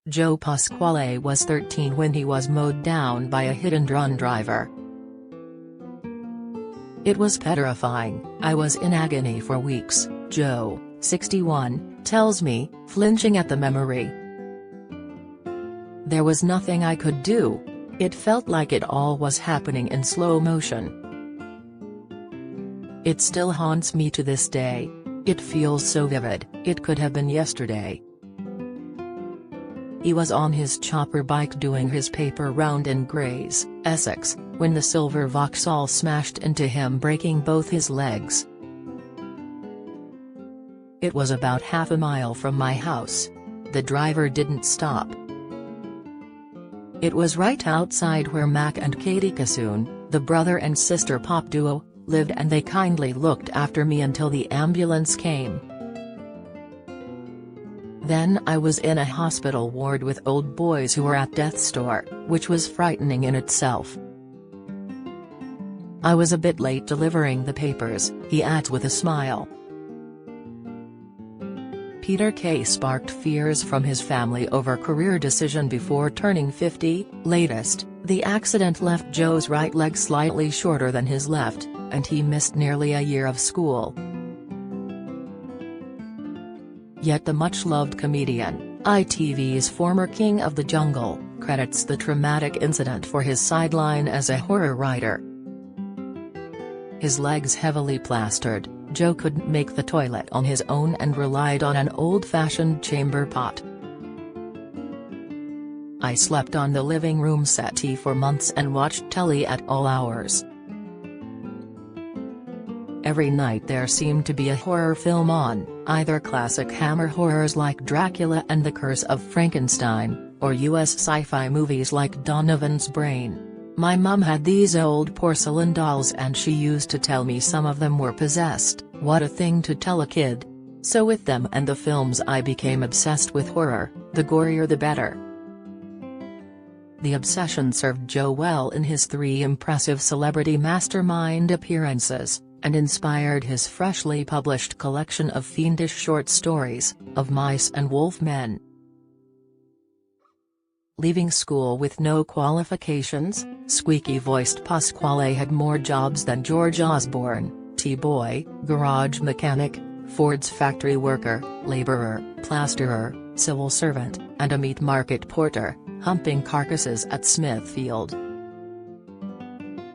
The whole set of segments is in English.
Joe Pasquale was 13 when he was mowed down by a hit-and-run driver. "It was petrifying, I was in agony for weeks," Joe, 61, tells me, flinching at the memory. "There was nothing I could do. It felt like it all was happening in slow motion. It still haunts me to this day. It feels so vivid, it could have been yesterday." He was on his chopper bike doing his paper round in Grays, Essex, when the silver Vauxhall smashed into him, breaking both his legs. "It was about half a mile from my house. The driver didn't stop. It was right outside where Mac and Katie Kassoon, the brother and sister pop duo, lived, and they kindly looked after me until the ambulance came. Then I was in a hospital ward with old boys who were at death's door, which was frightening in itself. I was a bit late delivering the papers," he adds with a smile. Peter Kay sparked fears from his family over career decision before turning 50. Latest, the accident left Joe's right leg slightly shorter than his left, and he missed nearly a year of school. Yet the much-loved comedian, ITV's former king of the jungle, credits the traumatic incident for his sideline as a horror writer. His legs heavily plastered, Joe couldn't make the toilet on his own and relied on an old-fashioned chamber pot. "I slept on the living room settee for months and watched telly at all hours. Every night there seemed to be a horror film on, either classic Hammer horrors like Dracula and the Curse of Frankenstein, or US sci-fi movies like Donovan's Brain. My mum had these old porcelain dolls and she used to tell me some of them were possessed. What a thing to tell a kid. So with them and the films I became obsessed with horror, the gorier the better." The obsession served Joe well in his 3 impressive Celebrity Mastermind appearances, and inspired his freshly published collection of fiendish short stories, Of Mice and Wolf Men. Leaving school with no qualifications, squeaky-voiced Pasquale had more jobs than George Osborne, T-boy, garage mechanic, Ford's factory worker, laborer, plasterer, civil servant, and a meat market porter, humping carcasses at Smithfield.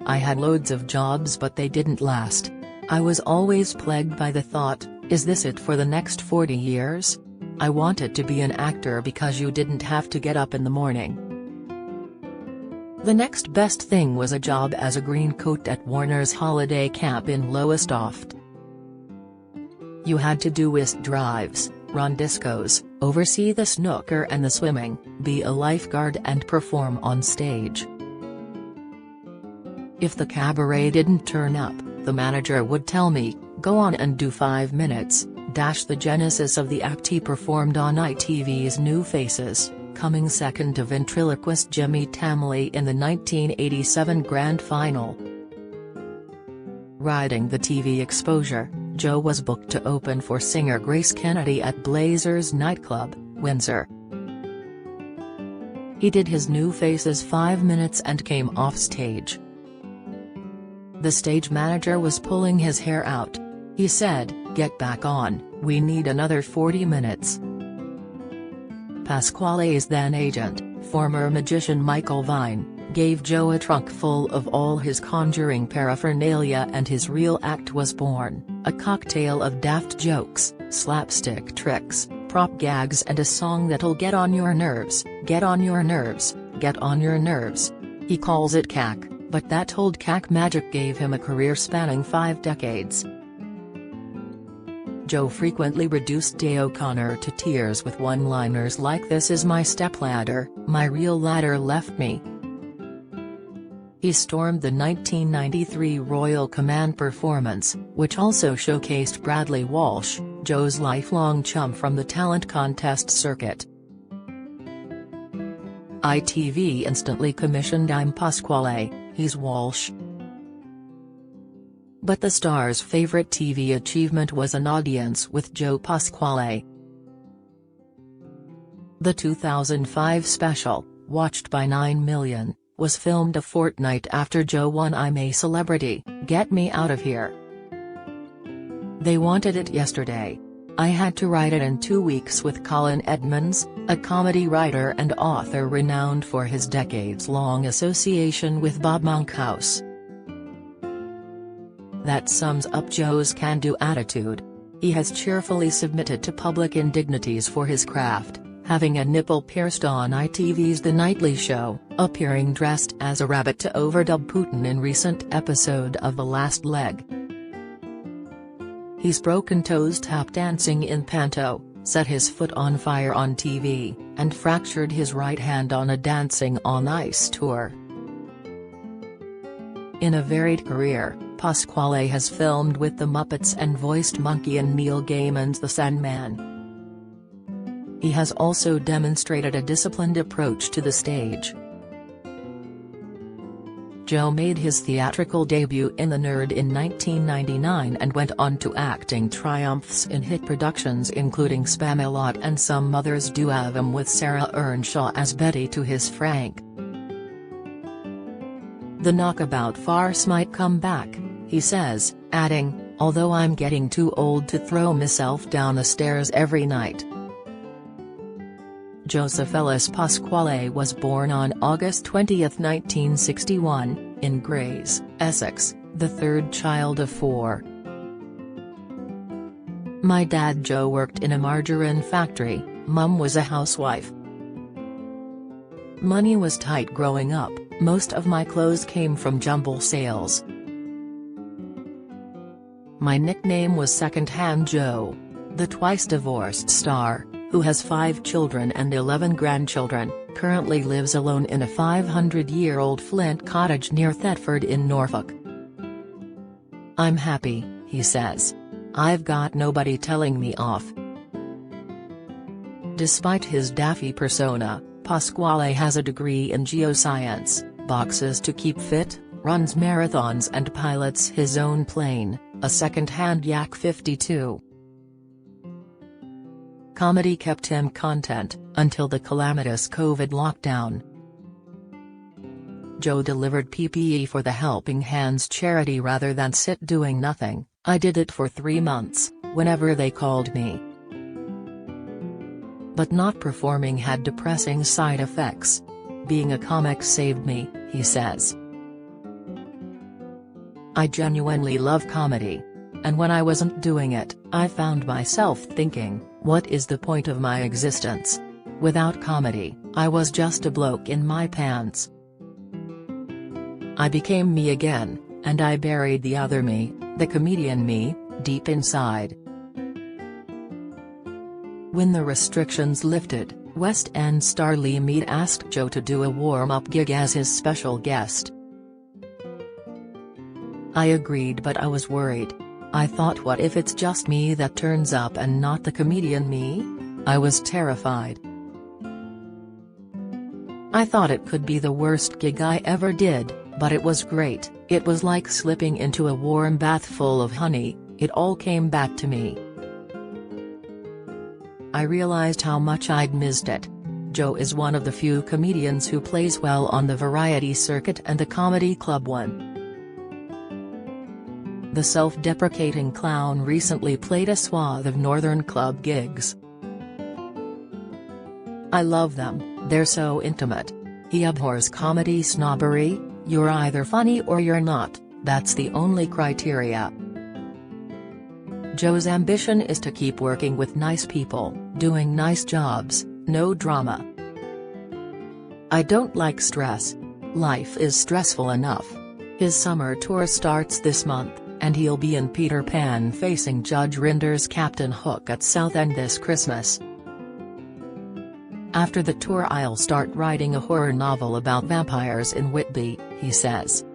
"I had loads of jobs but they didn't last. I was always plagued by the thought, is this it for the next 40 years? I wanted to be an actor because you didn't have to get up in the morning. The next best thing was a job as a greencoat at Warner's holiday camp in Lowestoft. You had to do whist drives, run discos, oversee the snooker and the swimming, be a lifeguard and perform on stage. If the cabaret didn't turn up, the manager would tell me, go on and do 5 minutes. The genesis of the act he performed on ITV's New Faces, coming second to ventriloquist Jimmy Tamley in the 1987 Grand Final. Riding the TV exposure, Joe was booked to open for singer Grace Kennedy at Blazers nightclub, Windsor. He did his New Faces 5 minutes and came off stage. The stage manager was pulling his hair out. He said, "Get back on, we need another 40 minutes." Pasquale's then agent, former magician Michael Vine, gave Joe a trunk full of all his conjuring paraphernalia and his real act was born, a cocktail of daft jokes, slapstick tricks, prop gags and a song that'll get on your nerves, get on your nerves, get on your nerves. He calls it cack, but that old cack magic gave him a career spanning 5 decades. Joe frequently reduced Day O'Connor to tears with one-liners like "This is my stepladder, my real ladder left me." He stormed the 1993 Royal Command performance, which also showcased Bradley Walsh, Joe's lifelong chum from the talent contest circuit. ITV instantly commissioned "I'm Pasquale, he's Walsh." But the star's favorite TV achievement was an audience with Joe Pasquale. The 2005 special, watched by 9 million, was filmed a fortnight after Joe won I'm a Celebrity, Get Me Out of Here. They wanted it yesterday. I had to write it in 2 weeks with Colin Edmonds, a comedy writer and author renowned for his decades-long association with Bob Monkhouse. That sums up Joe's can-do attitude. He has cheerfully submitted to public indignities for his craft, having a nipple pierced on ITV's The Nightly Show, appearing dressed as a rabbit to overdub Putin in recent episode of The Last Leg. He's broken toes tap dancing in Panto, set his foot on fire on TV, and fractured his right hand on a Dancing on Ice tour. In a varied career, Pasquale has filmed with The Muppets and voiced Monkey in Neil Gaiman's The Sandman. He has also demonstrated a disciplined approach to the stage. Joe made his theatrical debut in The Nerd in 1999 and went on to acting triumphs in hit productions including Spamalot and Some Mothers Do Have 'Em with Sarah Earnshaw as Betty to his Frank. The knockabout farce might come back, he says, adding, although I'm getting too old to throw myself down the stairs every night. Joseph Ellis Pasquale was born on August 20, 1961, in Grays, Essex, the third child of 4. My dad Joe worked in a margarine factory, Mum was a housewife. Money was tight growing up, most of my clothes came from jumble sales. My nickname was Second-Hand Joe. The twice-divorced star, who has 5 children and 11 grandchildren, currently lives alone in a 500-year-old flint cottage near Thetford in Norfolk. I'm happy, he says. I've got nobody telling me off. Despite his daffy persona, Pasquale has a degree in geoscience, boxes to keep fit, runs marathons and pilots his own plane, a second-hand Yak 52. Comedy kept him content, until the calamitous COVID lockdown. Joe delivered PPE for the Helping Hands charity rather than sit doing nothing. I did it for 3 months, whenever they called me. But not performing had depressing side effects. Being a comic saved me, he says. I genuinely love comedy. And when I wasn't doing it, I found myself thinking, what is the point of my existence? Without comedy, I was just a bloke in my pants. I became me again, and I buried the other me, the comedian me, deep inside. When the restrictions lifted, West End star Lee Mead asked Joe to do a warm-up gig as his special guest. I agreed, but I was worried. I thought, what if it's just me that turns up and not the comedian me? I was terrified. I thought it could be the worst gig I ever did, but it was great. It was like slipping into a warm bath full of honey. It all came back to me. I realized how much I'd missed it. Joe is one of the few comedians who plays well on the variety circuit and the comedy club one. The self-deprecating clown recently played a swath of northern club gigs. I love them, they're so intimate. He abhors comedy snobbery. You're either funny or you're not, that's the only criteria. Joe's ambition is to keep working with nice people, doing nice jobs, no drama. I don't like stress. Life is stressful enough. His summer tour starts this month, and he'll be in Peter Pan facing Judge Rinder's Captain Hook at Southend this Christmas. After the tour I'll start writing a horror novel about vampires in Whitby, he says.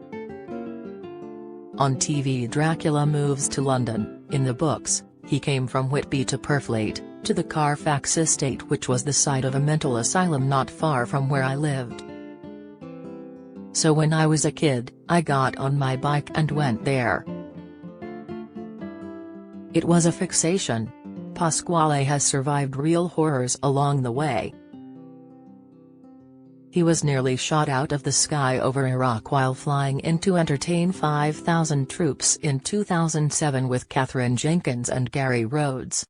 On TV Dracula moves to London. In the books, he came from Whitby to Purfleet, to the Carfax estate, which was the site of a mental asylum not far from where I lived. So when I was a kid, I got on my bike and went there. It was a fixation. Pasquale has survived real horrors along the way. He was nearly shot out of the sky over Iraq while flying in to entertain 5,000 troops in 2007 with Katherine Jenkins and Gary Rhodes.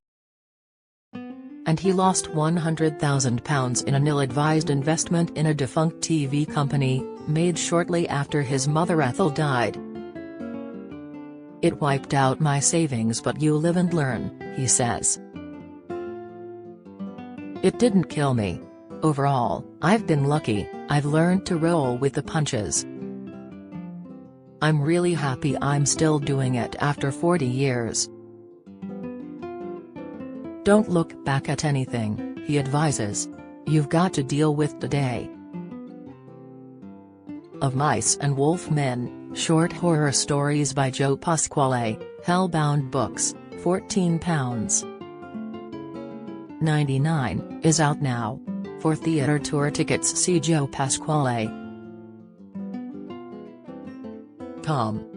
And he lost £100,000 in an ill-advised investment in a defunct TV company, made shortly after his mother Ethel died. "It wiped out my savings, but you live and learn," he says. "It didn't kill me. Overall, I've been lucky. I've learned to roll with the punches. I'm really happy I'm still doing it after 40 years." Don't look back at anything, he advises. You've got to deal with today. Of Mice and Wolf Men, short horror stories by Joe Pasquale, Hellbound Books, £14.99, is out now. For theater tour tickets see joepasquale.com.